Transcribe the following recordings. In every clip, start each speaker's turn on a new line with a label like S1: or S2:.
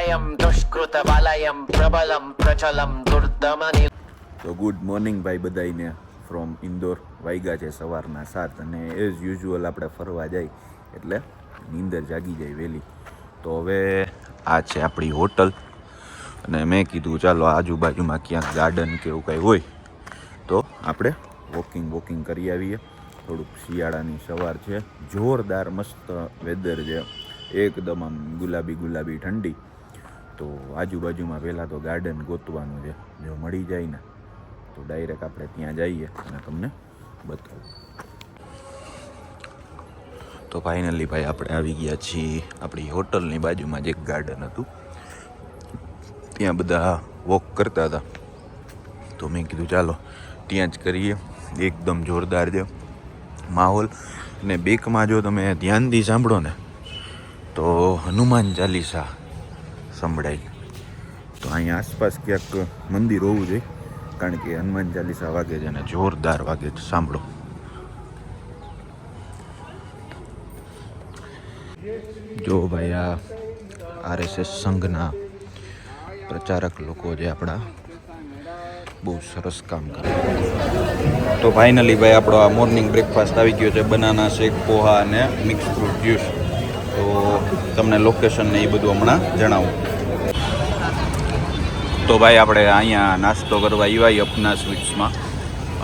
S1: प्रलयं दुष्कृतवालयं प्रबलं प्रचलं दुर्दमनि.
S2: તો good morning ભાઈ બધાઈને ફ્રોમ ઇન્દોર. વાગ્યા છે સવારના 7 અને એઝ યુઝ્યુઅલ આપણે ફરવા જાય એટલે નીંદર જાગી જાય વહેલી. તો હવે આ છે આપણી હોટલ અને મેં કીધું ચાલો આજુબાજુમાં ક્યાંક ગાર્ડન કે એવું કંઈ હોય તો આપણે વોકિંગ કરી આવીએ. થોડુંક શિયાળાની સવાર છે, જોરદાર મસ્ત વેધર છે, એકદમ આમ ગુલાબી ઠંડી. તો આજુબાજુમાં પહેલાં તો ગાર્ડન ગોતવાનું છે, જો મળી જાય ને તો ડાયરેક્ટ આપણે ત્યાં જઈએ અને તમને બતાવું. તો ફાઇનલી ભાઈ આપણે આવી ગયા છીએ આપણી હોટલની બાજુમાં જ એક ગાર્ડન હતું, ત્યાં બધા વોક કરતા હતા. તો મેં કીધું ચાલો ત્યાં જ કરીએ. એકદમ જોરદાર છે માહોલ. અને બેકમાં જો તમે ધ્યાનથી સાંભળો ને તો હનુમાન ચાલીસા સંભળાય. તો અહીંયા આસપાસ ક્યાંક મંદિર હોવું જોઈએ, કારણ કે હનુમાન ચાલીસા વાગે છે અને જોરદાર વાગે છે. સાંભળો. જો ભાઈ આ RSS સંઘના પ્રચારક લોકો જે આપણા બહુ સરસ કામ કરે. તો ફાઇનલી ભાઈ આપણો આ મોર્નિંગ બ્રેકફાસ્ટ આવી ગયો છે, બનાના શેક, પોહા અને મિક્સ ફ્રૂટ જ્યુસ. તો તમને લોકેશન ને એ બધું હમણાં જણાવું. તો ભાઈ આપણે અહીંયા નાસ્તો કરવા આવ્યા અપના સ્વીટ્સમાં.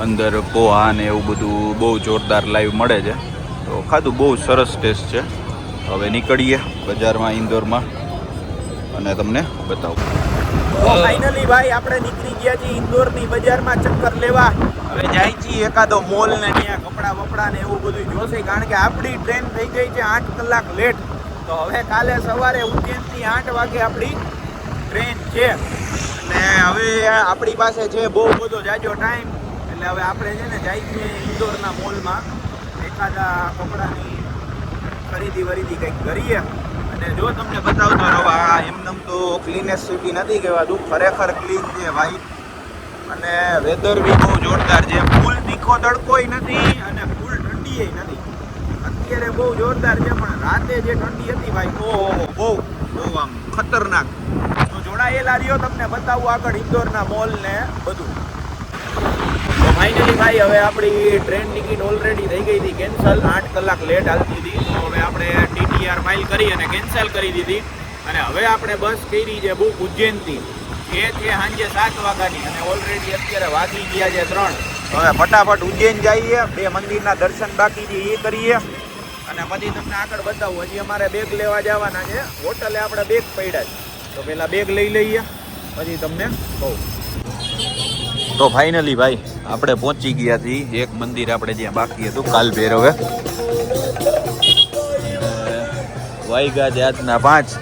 S2: અંદર પોહા ને એવું બધું બહુ જોરદાર લાઈવ મળે છે. તો ખાધું, બહુ સરસ ટેસ્ટ છે. હવે નીકળીએ બજારમાં ઇન્દોરમાં અને તમને બતાવું.
S3: તો ફાઇનલી ભાઈ આપણે નીકળી ગયા છીએ ઇન્દોરની બજારમાં ચક્કર લેવા. હવે જાય છીએ એકાદો મોલ ને ત્યાં કપડાં વપડા ને એવું બધું જોશે, કારણ કે આપણી ટ્રેન થઈ ગઈ છે 8 કલાક લેટ. તો હવે કાલે સવારે ઉજ્જૈનથી 8 વાગે આપણી ટ્રેન છે અને હવે આપણી પાસે છે બહુ બધો જાજો ટાઈમ. એટલે હવે આપણે છે ને જાય છીએ ઇન્દોરના મોલમાં એકાદા કપડાની ખરીદી કંઈક કરીએ. અને જો તમને બતાવતો રહો, આ એમનેમ તો ક્લીનેસ્ટ સિટી નથી કહેવાતું, ખરેખર ક્લીન છે ભાઈ. અને વેધર બી બહુ જોરદાર છે, ફૂલ તીખો તડકોય નથી અને ફૂલ ઠંડીય નથી. અત્યારે બહુ જોરદાર છે, પણ રાતે જે ઠંડી હતી ભાઈ, ઓહો બહુ આમ ખતરનાક. તો જોડાયેલા રહ્યો, તમને બતાવું આગળ ઇન્દોરના મોલ ને બધું. તો ફાઇનલી ભાઈ હવે આપણી ટ્રેન ટિકિટ ઓલરેડી થઈ ગઈ હતી કેન્સલ, 8 કલાક લેટ હાલતી હતી. તો હવે આપણે TTR ફાઇલ કરી અને કેન્સલ કરી દીધી. અને હવે આપણે બસ કરી છે બુક ઉજ્જૈનથી, જે છે સાંજે 7 વાગ્યાની અને ઓલરેડી અત્યારે વાગી ગયા છે 3. હવે ફટાફટ ઉજ્જૈન જઈએ, 2 મંદિરના દર્શન બાકી છે એ કરીએ અને પછી તમને આગળ બતાવું. હજી અમારે બેગ લેવા જવાના છે, હોટલે આપણે બેગ પડ્યા છે. તો પહેલાં બેગ લઈ લઈએ પછી તમને કહું. તો ફાઇનલી ભાઈ આપણે પહોંચી ગયા છીએ એક મંદિર આપણે જ્યાં બાકી હતું, કાલ ભૈરવે. વાગ્યા છે આજના 5.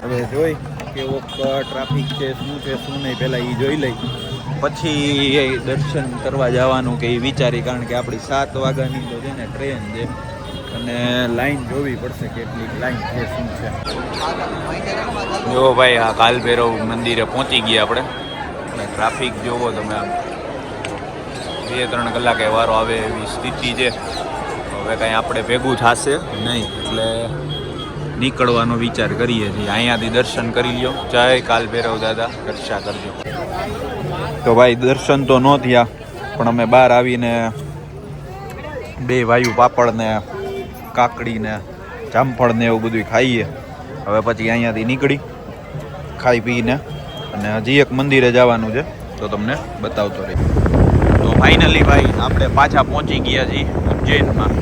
S3: હવે જોઈ કેવો ટ્રાફિક છે, શું છે શું નહીં, પહેલાં એ જોઈ લઈ પછી દર્શન કરવા જવાનું કે એ વિચારી. કારણ કે આપણી 7 વાગ્યાની તો છે ને ટ્રેન છે અને લાઈન જોવી પડશે કેટલીક લાઈન છે શું છે. જો ભાઈ આ કાલ ભૈરવ મંદિરે પહોંચી ગયા આપણે અને ટ્રાફિક જોવો તમે, આમ 2-3 કલાકે વારો આવે એવી સ્થિતિ છે. હવે કાંઈ આપણે ભેગું થશે નહીં એટલે નીકળવાનો વિચાર કરીએ છીએ. અહીંયાથી દર્શન કરી લ્યો. જય કાલ ભૈરવ દાદા, રક્ષા કરજો. તો ભાઈ દર્શન તો ન થયા, પણ અમે બહાર આવીને 2 વાયુ પાપડ ને કાકડી ને જામફળ ને એવું બધું ખાઈએ. હવે પછી અહીંયાથી નીકળી ખાઈ પીને અને હજી એક મંદિરે જવાનું છે, તો તમને બતાવતો રહી. તો ફાઇનલી ભાઈ આપણે પાછા પહોંચી ગયા છીએ ઉજ્જૈનમાં.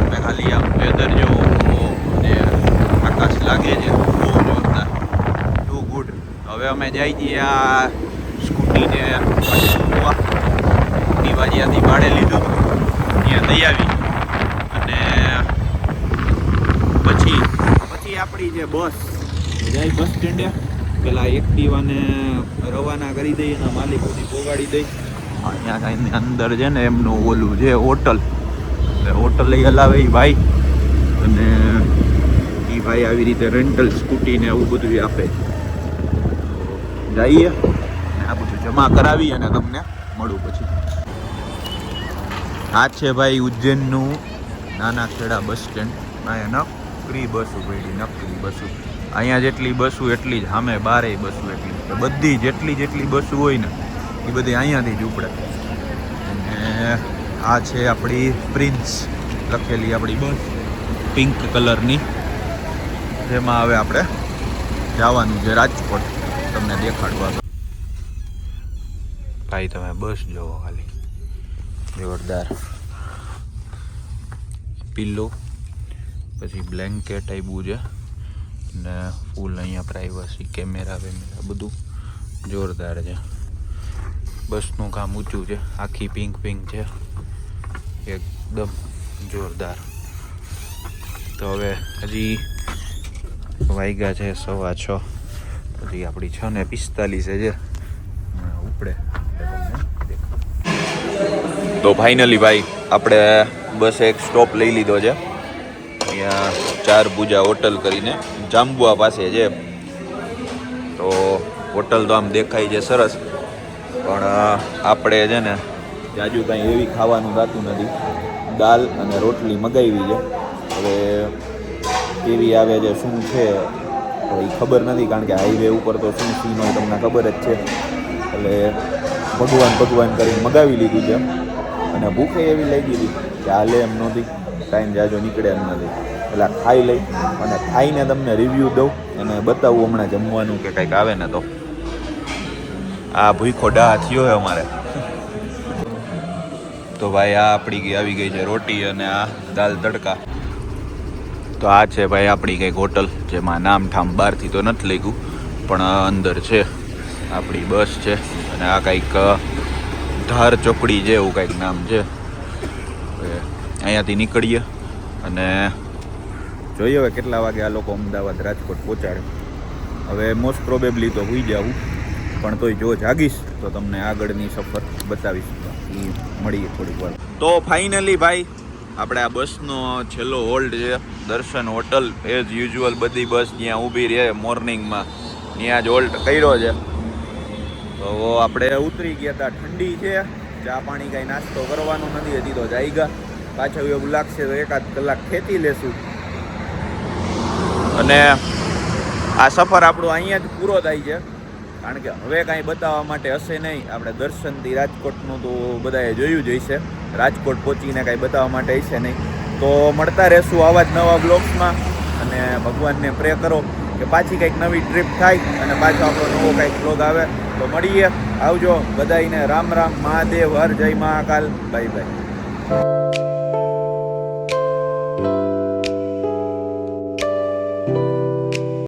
S3: તમે ખાલી આમ વેધર જેવો જે આકાશ લાગે છે બહુ જોરદાર, ટુ ગુડ. હવે અમે જઈ છીએ આ સ્કૂટીને દિવાળીયાથી ભાડે લીધું ત્યાં દઈ આવી અને પછી આપણી જે બસ જાય બસ સ્ટેન્ડે. પેલા એક્ટિવાને રવાના કરી દઈએ અને માલિક સુધી પહોંચાડી દઈ. અહીંયા કાંઈ અંદર છે ને એમનું ઓલું છે હોટલ, હોટલ લઈ હલાવે એ ભાઈ. અને એ ભાઈ આવી રીતે રેન્ટલ સ્કૂટી ને એવું બધું આપે. જઈએ આ બધું જમા કરાવી અને તમને મળું પછી. આ છે ભાઈ ઉજ્જૈનનું નાના ખેડા બસ સ્ટેન્ડ. અહીંયા નકરી બસો પડી, નકરી બસો.
S2: અહીંયા જેટલી બસો એટલી જ સામે બારેય બસો એટલી, તો બધી જેટલી બસો હોય ને એ બધી અહીંયાથી જ ઉપડે. અને આ છે આપણી પ્રિન્સ લખેલી આપણી બસ પિંક કલરની, જેમાં હવે આપણે જવાનું છે રાજકોટ. તમને દેખાડવા ભાઈ, તમે બસ જોવો ખાલી, જોરદાર. પિલ્લો, પછી બ્લેન્કેટ આપ્યું છે ને ફૂલ અહીંયા પ્રાઇવસી, કેમેરા બધું જોરદાર છે. બસનું કામ ઊંચું છે, આખી પિંક છે, એકદમ જોરદાર. તો હવે હજી વાગ્યા છે 6:15, હજી આપણી 6:45 છે ઉપડે. તો ફાઇનલી ભાઈ આપણે બસ એક સ્ટોપ લઈ લીધો છે અહીંયા 4 ભુજા હોટલ કરીને, જાંબુઆ પાસે છે. તો હોટલ તો આમ દેખાય છે સરસ, પણ આપણે છે ને જાજુ કાંઈ એવી ખાવાનું થતું નથી. દાલ અને રોટલી મગાવી છે, હવે કેવી આવે છે શું છે તો એ ખબર નથી, કારણ કે હાઈવે ઉપર તો શું સીન હોય તમને ખબર જ છે. એટલે ભગવાન કરીને મગાવી લીધું છે, અને ભૂખે એવી લાગી હતી કે હાલે એમ નહોતી, ટાઈમ જાજો નીકળે એમ નથી. એટલે ખાઈ લઈ અને ખાઈને તમને રિવ્યૂ દઉં અને બતાવું હમણાં જમવાનું કે કંઈક આવે ને તો. આ ભૂખો ડાહ થયો હોય અમારે. તો ભાઈ આ આપણી આવી ગઈ છે રોટી અને આ દાલ તડકા. તો આ છે ભાઈ આપણી કંઈક હોટલ, જેમાં નામ ઠામ બહારથી તો નથી લખ્યું, પણ અંદર છે. આપણી બસ છે અને આ કંઈક ધાર ચોકડી છે એવું કંઈક નામ છે. અહીંયાથી નીકળીએ અને જોઈએ હવે કેટલા વાગે આ લોકો અમદાવાદ રાજકોટ પહોંચાડે. હવે મોસ્ટ પ્રોબેબલી તો હોઈ જાઉં, પણ તોય જો જાગીશ તો તમને આગળની સફર બતાવીશ. એ મળીએ થોડીક વાર. તો ફાઇનલી ભાઈ આપણે આ બસનો છેલ્લો હોલ્ડ છે દર્શન હોટલ. એઝ યુઝ્યુઅલ બધી બસ જ્યાં ઊભી રહે મોર્નિંગમાં ત્યાં જ હોલ્ડ કર્યો છે. તો આપણે ઉતરી ગયા હતા, ઠંડી છે, ચા પાણી કાંઈ નાસ્તો કરવાનો નથી હજી, તો જાયગા. પાછળ એવું લાગશે તો 1-8 કલાક ખેંચી લેશું. અને આ સફર આપણો અહીંયા જ પૂરો થાય છે, કારણ કે હવે કાંઈ બતાવવા માટે હશે નહીં. આપણે દર્શનથી રાજકોટનું તો બધાએ જોયું જ હશે, રાજકોટ પહોંચીને કાંઈ બતાવવા માટે હશે નહીં. તો મળતા રહેશું આવા જ નવા બ્લોગ્સમાં, અને ભગવાનને પ્રે કરો કે પાછી કંઈક નવી ટ્રીપ થાય અને પાછો આપણો નવો કંઈક બ્લોગ આવે. તો મળીએ, આવજો બધાઈને. રામ રામ, મહાદેવ, હર જય મહાકાલ, બાય બાય.